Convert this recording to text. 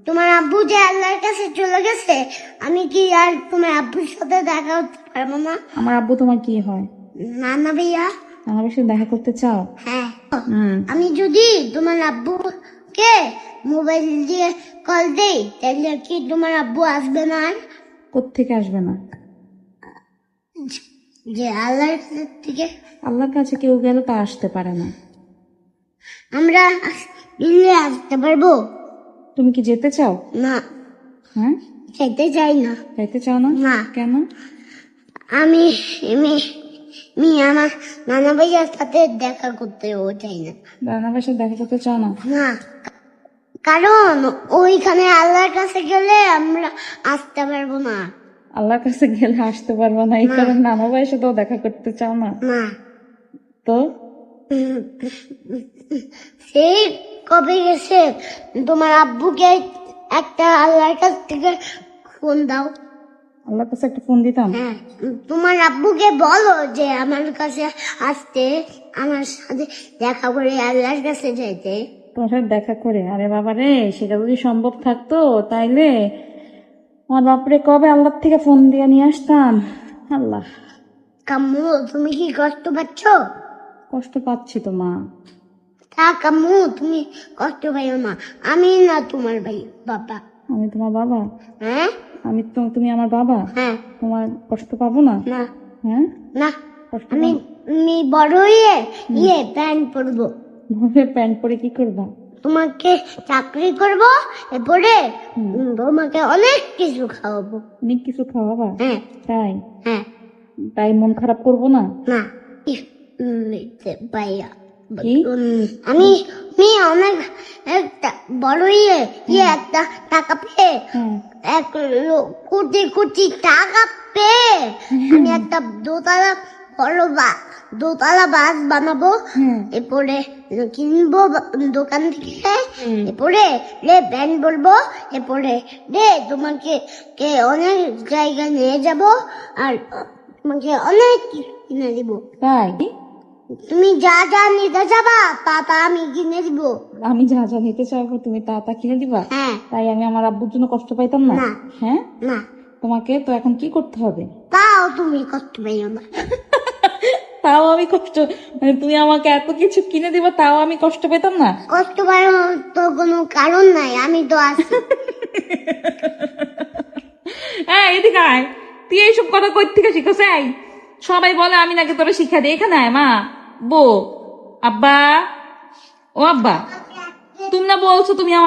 তোমার আব্বু যে আল্লাহর কাছে চলে গেছে, আমি কি আর তোমার আব্বুর সাথে দেখা করতে পারবো না? আমার আব্বু তোমার কি হয়? নানা ভাইয়া। আমার সাথে দেখা করতে চাও? হ্যাঁ। আমি যদি তোমার আব্বুকে মোবাইল দিয়ে কল দেই, তাহলে কি তোমার আব্বু আসবে না? আর কোত্থেকে আসবে না? যে আল্লাহর থেকে। আল্লাহর কাছে কেউ গেলে তা আসতে পারে না। আমরা দিল্লি আসতে পারবো? তুমি কি যেতে চাও? না। হ্যাঁ, যেতে চাই না। যাইতে চাও না? না। কেন? আমি আমার নানা ভাইয়ার সাথে দেখা করতেও চাই না। রান্নার সাথে দেখা করতে চাও না? না, কারণ ওইখানে আল্লাহর কাছে গেলে আমরা আসতে পারবো না। আল্লাহর কাছে গেলে আসতে পারবো না, এই কারণে নানা ভাইয়ের সাথেও দেখা করতে চাও না? না। তো সেই কবে গেছে, তোমার আব্বুকে একটা আল্লাহর কাছ থেকে ফোন দাও। আল্লাহর কাছে একটা ফোন দিতাম। হ্যাঁ, তোমার আব্বুকে বলো যে আমার কাছে আসতে, আমার সাথে দেখা করে আল্লাহর কাছে যেতে। তোমার সাথে দেখা করে? আরে বাবা রে, সেটা যদি সম্ভব থাকতো তাইলে আমার বাপরে কবে আল্লাহর থেকে ফোন দিয়ে নিয়ে আসতাম। আল্লাহ। কাম্মু, তুমি কি কষ্ট পাচ্ছ? কষ্ট পাচ্ছি তো মা। তা কাম্মু, তুমি কষ্ট পাইও না, আমি না তোমার ভাই বাবা। আমি তোমার বাবা? হ্যাঁ। তুমি আমার বাবা? হ্যাঁ। তোমার কষ্ট পাবো না? না। হ্যাঁ, না, কষ্ট আমি বড় হয়ে প্যান্ট পরবো। প্যান্ট পরে কি করবা? তোমাকে চাকরি করব, এরপরে তোমাকে অনেক কিছু খাওয়াবো। অনেক কিছু খাওয়াবা? হ্যাঁ। তাই? হ্যাঁ। তাই মন খারাপ করবো না? না। ভাইয়া, কি? আমি অনেক একটা বড় একটা টাকা পেয়ে, এক কোটি কোটি টাকা পেয়ে আমি একটা দোতলা বাস বানাবো। এরপরে কিনবো দোকান থেকে, এরপরে ব্যান্ড বলবো, এরপরে তোমাকে অনেক জায়গায় নিয়ে যাব, আর তোমাকে অনেক কিছু কিনে দিব। তাই? তুমি যা যা নিতে যাবা তা আমি কিনে দিব। আমি যা যা নিতে চাইবো তুমি তা কিনে দিবা? হ্যাঁ। তাই আমি আমার আব্বুর জন্য কষ্ট পাইতাম না? না। হ্যাঁ, না। তোমাকে তো এখন কি করতে হবে? তাও তুমি কষ্ট পাইও না। তাও আমি কষ্ট, মানে তুমি আমাকে এত কিছু কিনে দিবা তাও আমি কষ্ট পেতাম না? কষ্ট পাওয়ার তো কোনো কারণ নাই, আমি তো আছি। হ্যাঁ, এদিকে আয়। তুই এইসব কথা কই থেকে শিখছ? এই সবাই বলে আমি নাকি তোরা শিক্ষা দিই। এখানে আয় মা, বো, আব্বা, ও আব্বা, তুমি না বলছো তুমি আমার